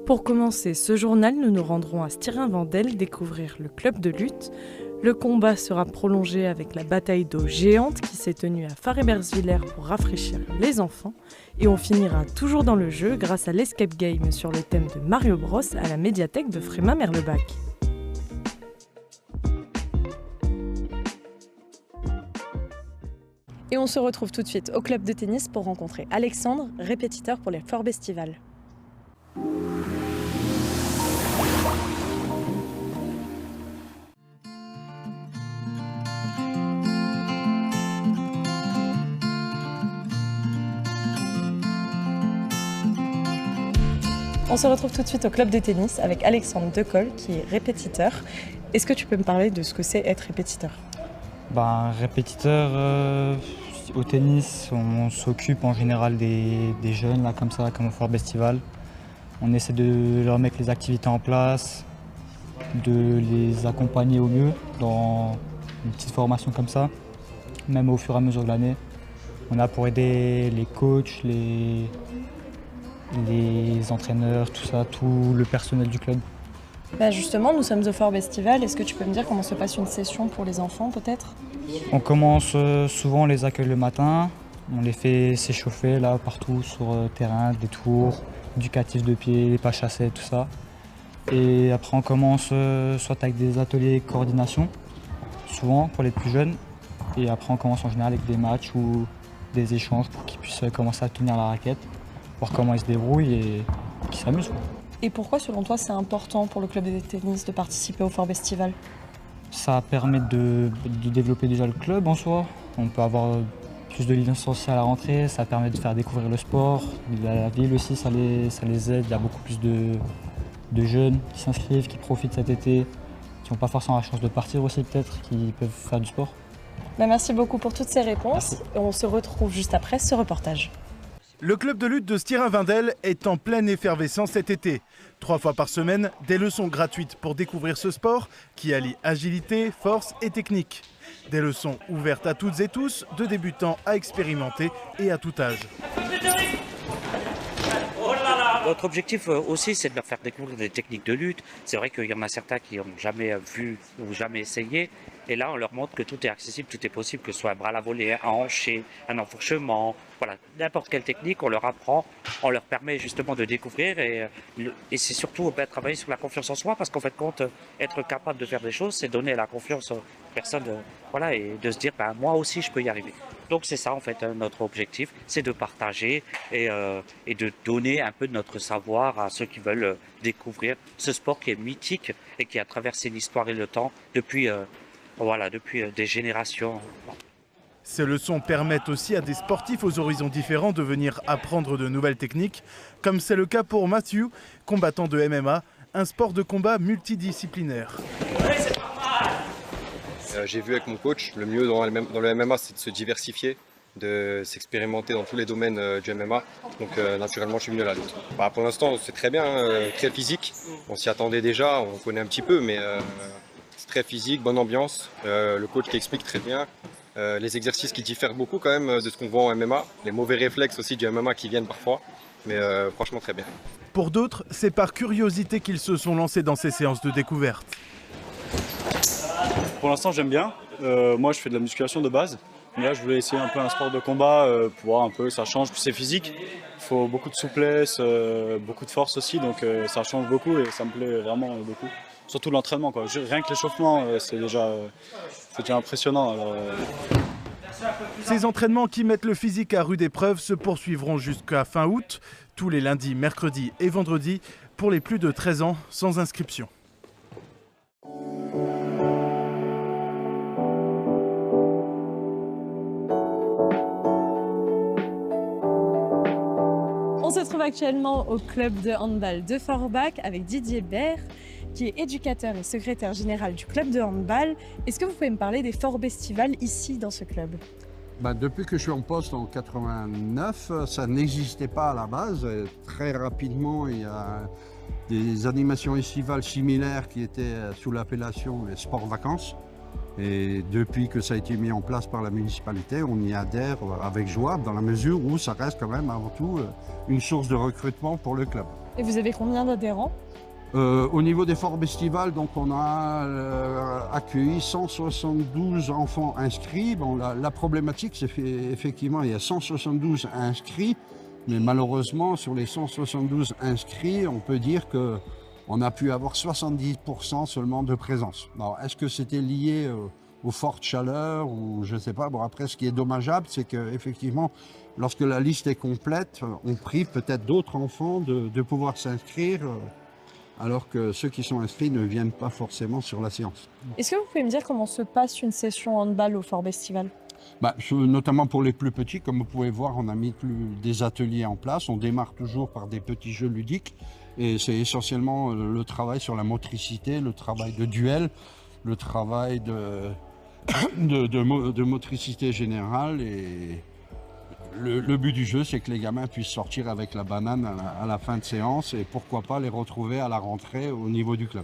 Pour commencer ce journal, nous nous rendrons à Stirin-Wendel découvrir le club de lutte. Le combat sera prolongé avec la bataille d'eau géante qui s'est tenue à Farébersviller pour rafraîchir les enfants. Et on finira toujours dans le jeu grâce à l'escape game sur le thème de Mario Bros à la médiathèque de Frémin-Merlebach. Et on se retrouve tout de suite au club de tennis pour rencontrer Alexandre, répétiteur pour les Forbestival. On se retrouve tout de suite au club de tennis avec Alexandre Decolle qui est répétiteur. Est-ce que tu peux me parler de ce que c'est être répétiteur ? Répétiteur, au tennis, on s'occupe en général des jeunes, là, comme ça, comme au Forbestival. On essaie de leur mettre les activités en place, de les accompagner au mieux dans une petite formation comme ça, même au fur et à mesure de l'année. On a pour aider les coachs, les entraîneurs, tout ça, tout le personnel du club. Justement, nous sommes au Forbestival. Est-ce que tu peux me dire comment se passe une session pour les enfants peut-être ? On commence souvent, on les accueille le matin, on les fait s'échauffer là partout sur le terrain, des tours, éducatifs de pied, les pas chassés, tout ça. Et après on commence soit avec des ateliers coordination, souvent pour les plus jeunes. Et après on commence en général avec des matchs ou des échanges pour qu'ils puissent commencer à tenir la raquette, voir comment ils se débrouillent et qu'ils s'amusent. Et pourquoi selon toi c'est important pour le club de tennis de participer au Forbestival ? Ça permet de développer déjà le club en soi. On peut avoir plus de liens sociaux à la rentrée, ça permet de faire découvrir le sport. La ville aussi, ça les aide. Il y a beaucoup plus de jeunes qui s'inscrivent, qui profitent cet été, qui n'ont pas forcément la chance de partir aussi peut-être, qui peuvent faire du sport. Merci beaucoup pour toutes ces réponses. Merci. On se retrouve juste après ce reportage. Le club de lutte de Stirin-Wendel est en pleine effervescence cet été. 3 fois par semaine, des leçons gratuites pour découvrir ce sport qui allie agilité, force et technique. Des leçons ouvertes à toutes et tous, de débutants à expérimentés et à tout âge. Notre objectif aussi, c'est de leur faire découvrir des techniques de lutte. C'est vrai qu'il y en a certains qui n'ont jamais vu ou jamais essayé. Et là, on leur montre que tout est accessible, tout est possible, que ce soit un bras à la volée, un hanché, un enfourchement. Voilà, n'importe quelle technique, on leur apprend, on leur permet justement de découvrir. Et c'est surtout travailler sur la confiance en soi, parce qu'en fait, être capable de faire des choses, c'est donner la confiance aux personnes, et de se dire, moi aussi, je peux y arriver. Donc c'est ça en fait notre objectif, c'est de partager et de donner un peu de notre savoir à ceux qui veulent découvrir ce sport qui est mythique et qui a traversé l'histoire et le temps depuis des générations. Ces leçons permettent aussi à des sportifs aux horizons différents de venir apprendre de nouvelles techniques, comme c'est le cas pour Matthew, combattant de MMA, un sport de combat multidisciplinaire. J'ai vu avec mon coach, le mieux dans le MMA, c'est de se diversifier, de s'expérimenter dans tous les domaines du MMA. Donc naturellement, je suis venu à la lutte. Pour l'instant, c'est très bien, très physique. On s'y attendait déjà, on connaît un petit peu, mais c'est très physique, bonne ambiance. Le coach qui explique très bien. Les exercices qui diffèrent beaucoup quand même de ce qu'on voit en MMA. Les mauvais réflexes aussi du MMA qui viennent parfois. Mais franchement, très bien. Pour d'autres, c'est par curiosité qu'ils se sont lancés dans ces séances de découverte. Pour l'instant, j'aime bien. Moi, je fais de la musculation de base. Mais là, je voulais essayer un peu un sport de combat pour voir un peu, ça change. Puis c'est physique. Il faut beaucoup de souplesse, beaucoup de force aussi. Donc ça change beaucoup et ça me plaît vraiment beaucoup. Surtout l'entraînement, quoi. Rien que l'échauffement, c'est déjà impressionnant. Alors, Ces entraînements qui mettent le physique à rude épreuve se poursuivront jusqu'à fin août, tous les lundis, mercredis et vendredis, pour les plus de 13 ans sans inscription. On se trouve actuellement au club de handball de Forbach avec Didier Baird, qui est éducateur et secrétaire général du club de handball. Est-ce que vous pouvez me parler des Forbestival ici dans ce club ? Depuis que je suis en poste en 89, ça n'existait pas à la base. Très rapidement, il y a des animations estivales similaires qui étaient sous l'appellation sport-vacances. Et depuis que ça a été mis en place par la municipalité, on y adhère avec joie dans la mesure où ça reste quand même avant tout une source de recrutement pour le club. Et vous avez combien d'adhérents? Au niveau des forts estivales, donc on a accueilli 172 enfants inscrits. Bon, la problématique, c'est qu'effectivement, il y a 172 inscrits, mais malheureusement, sur les 172 inscrits, on peut dire qu'on a pu avoir 70% seulement de présence. Alors, est-ce que c'était lié aux fortes chaleurs ou je ne sais pas. Bon, après, ce qui est dommageable, c'est qu'effectivement, lorsque la liste est complète, on prive peut-être d'autres enfants de pouvoir s'inscrire. Alors que ceux qui sont inscrits ne viennent pas forcément sur la séance. Est-ce que vous pouvez me dire comment se passe une session handball au Fort Estival? Notamment pour les plus petits, comme vous pouvez voir, on a mis des ateliers en place. On démarre toujours par des petits jeux ludiques et c'est essentiellement le travail sur la motricité, le travail de duel, le travail de motricité générale et le but du jeu, c'est que les gamins puissent sortir avec la banane à la fin de séance et pourquoi pas les retrouver à la rentrée au niveau du club.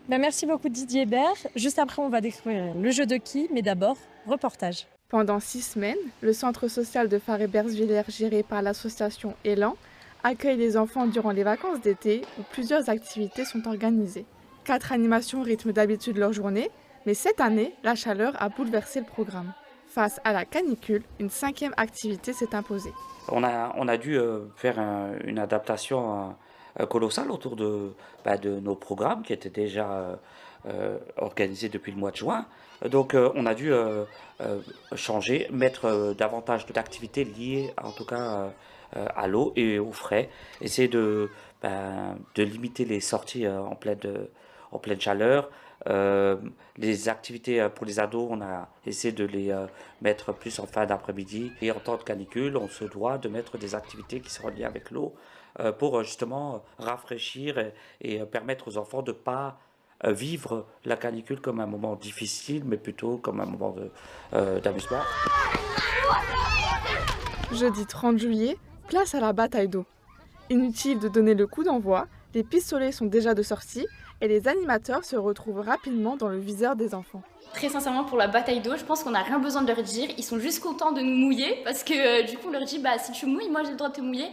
Merci beaucoup Didier Hébert. Juste après, on va découvrir le jeu de quilles, mais d'abord, reportage. Pendant 6 semaines, le centre social de Far-Hébersviller, géré par l'association Élan, accueille les enfants durant les vacances d'été où plusieurs activités sont organisées. 4 animations rythment d'habitude leur journée, mais cette année, la chaleur a bouleversé le programme. Face à la canicule, une 5e activité s'est imposée. On a dû faire une adaptation colossale autour de nos programmes qui étaient déjà organisés depuis le mois de juin. Donc on a dû changer, mettre davantage d'activités liées en tout cas à l'eau et au frais. Essayer de limiter les sorties en pleine chaleur. Les activités pour les ados, on a essayé de les mettre plus en fin d'après-midi. Et en temps de canicule, on se doit de mettre des activités qui seront liées avec l'eau pour justement rafraîchir et permettre aux enfants de ne pas vivre la canicule comme un moment difficile, mais plutôt comme un moment d'amusement. Jeudi 30 juillet, place à la bataille d'eau. Inutile de donner le coup d'envoi, les pistolets sont déjà de sortie et les animateurs se retrouvent rapidement dans le viseur des enfants. Très sincèrement, pour la bataille d'eau, je pense qu'on n'a rien besoin de leur dire. Ils sont juste contents de nous mouiller parce que du coup on leur dit si tu mouilles, moi j'ai le droit de te mouiller.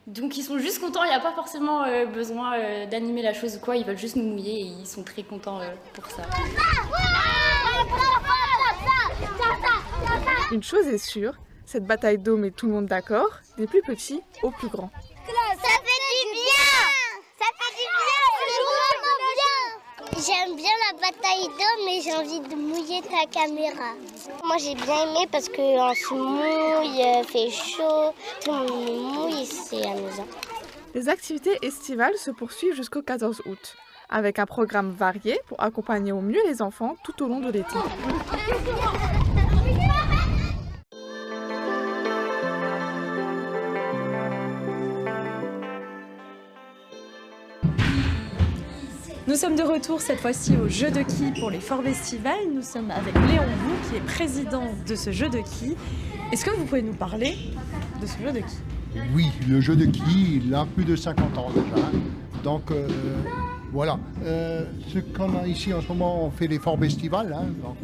Donc ils sont juste contents, il n'y a pas forcément besoin d'animer la chose ou quoi, ils veulent juste nous mouiller et ils sont très contents pour ça. Une chose est sûre, cette bataille d'eau met tout le monde d'accord, des plus petits aux plus grands. Ça fait du bien! Ça fait du bien! C'est vraiment bien! J'aime bien la bataille d'eau, mais j'ai envie de mouiller ta caméra. Moi j'ai bien aimé parce qu'on se mouille, il fait chaud, tout le monde mouille, c'est amusant. Les activités estivales se poursuivent jusqu'au 14 août, avec un programme varié pour accompagner au mieux les enfants tout au long de l'été. Nous sommes de retour cette fois-ci au jeu de quilles pour les Forts Estival. Nous sommes avec Léon Bou, qui est président de ce jeu de quilles. Est-ce que vous pouvez nous parler de ce jeu de quilles? Oui, le jeu de quilles, il a plus de 50 ans déjà. Donc voilà. Ce qu'on a ici en ce moment, on fait les Forts Estival. Donc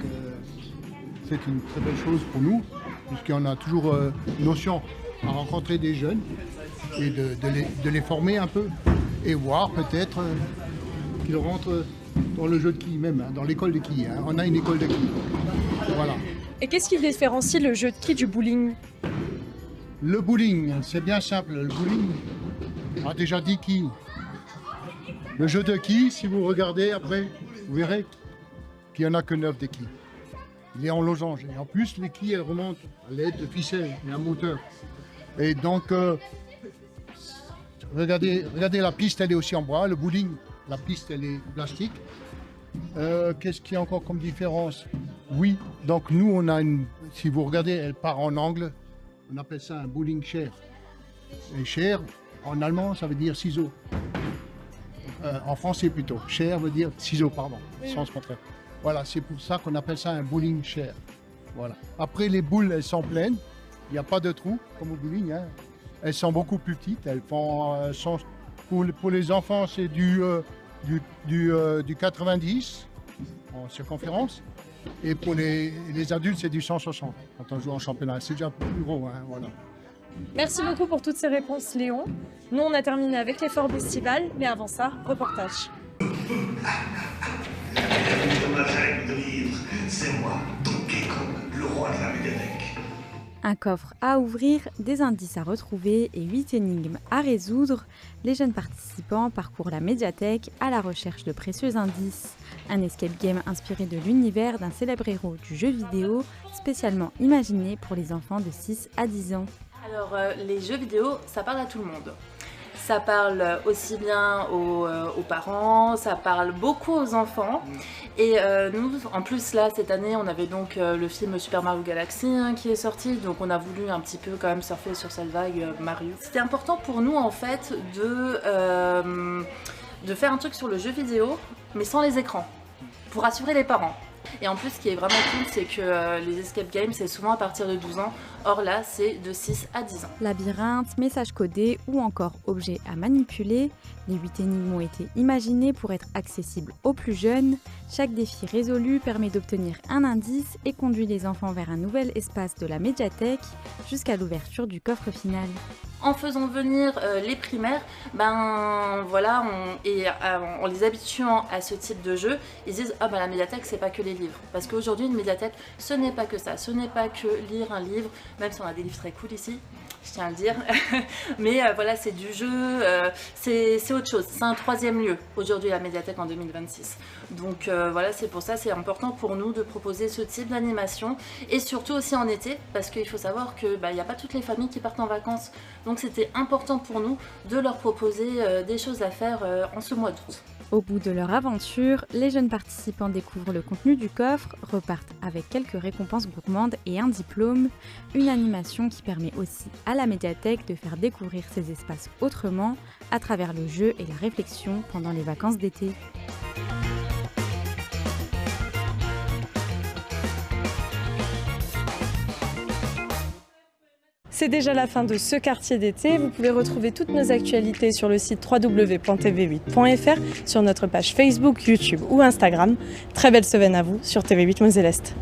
c'est une très belle chose pour nous, puisqu'on a toujours notion à rencontrer des jeunes et de les former un peu et voir peut-être qu'ils rentrent dans le jeu de quilles même, dans l'école de quilles. On a une école de quilles. Voilà. Et qu'est-ce qui différencie le jeu de quilles du bowling? Le bowling, c'est bien simple. Le bowling a déjà 10 quilles. Le jeu de quilles, si vous regardez après, vous verrez qu'il n'y en a que 9 des quilles. Il est en losange. Et en plus, les quilles, elles remontent à l'aide de ficelles et un moteur. Et donc, regardez, la piste, elle est aussi en bois. Le bowling, la piste, elle est plastique. Qu'est-ce qu'il y a encore comme différence? Oui, donc nous, on a une... Si vous regardez, elle part en angle. On appelle ça un bowling chair. Et chair, en allemand, ça veut dire ciseaux. En français plutôt. Chair veut dire ciseaux, pardon. Sens contraire. Voilà, c'est pour ça qu'on appelle ça un bowling chair. Voilà. Après, les boules, elles sont pleines. Il n'y a pas de trou, comme au bowling. Elles sont beaucoup plus petites. Elles font... Pour les enfants, c'est du 90 en circonférence. Et pour les adultes, c'est du 160 quand on joue en championnat. C'est déjà plus gros, voilà. Merci beaucoup pour toutes ces réponses, Léon. Nous, on a terminé avec l'effort festival, mais avant ça, reportage. C'est moi, Donkey Kong, le roi de la médiathèque. Un coffre à ouvrir, des indices à retrouver et 8 énigmes à résoudre. Les jeunes participants parcourent la médiathèque à la recherche de précieux indices. Un escape game inspiré de l'univers d'un célèbre héros du jeu vidéo, spécialement imaginé pour les enfants de 6 à 10 ans. Alors les jeux vidéo, ça parle à tout le monde. Ça parle aussi bien aux parents, ça parle beaucoup aux enfants. Et nous, en plus là, cette année, on avait donc le film Super Mario Galaxy qui est sorti. Donc on a voulu un petit peu quand même surfer sur cette vague Mario. C'était important pour nous en fait de faire un truc sur le jeu vidéo, mais sans les écrans, pour rassurer les parents. Et en plus, ce qui est vraiment cool, c'est que les escape games, c'est souvent à partir de 12 ans. Or là, c'est de 6 à 10 ans. Labyrinthe, messages codés ou encore objets à manipuler, les 8 énigmes ont été imaginées pour être accessibles aux plus jeunes. Chaque défi résolu permet d'obtenir un indice et conduit les enfants vers un nouvel espace de la médiathèque jusqu'à l'ouverture du coffre final. En faisant venir les primaires, en les habituant à ce type de jeu, ils disent ah la médiathèque c'est pas que les livres. Parce qu'aujourd'hui une médiathèque ce n'est pas que ça, ce n'est pas que lire un livre, même si on a des livres très cool ici, je tiens à le dire, mais voilà c'est du jeu, c'est autre chose, c'est un troisième lieu aujourd'hui la médiathèque en 2026. Donc voilà c'est pour ça c'est important pour nous de proposer ce type d'animation et surtout aussi en été parce qu'il faut savoir que il n'y a pas toutes les familles qui partent en vacances. Donc c'était important pour nous de leur proposer des choses à faire en ce mois d'août. Au bout de leur aventure, les jeunes participants découvrent le contenu du coffre, repartent avec quelques récompenses gourmandes et un diplôme. Une animation qui permet aussi à la médiathèque de faire découvrir ces espaces autrement à travers le jeu et la réflexion pendant les vacances d'été. C'est déjà la fin de ce quartier d'été. Vous pouvez retrouver toutes nos actualités sur le site www.tv8.fr, sur notre page Facebook, YouTube ou Instagram. Très belle semaine à vous sur TV8 Moselle Est.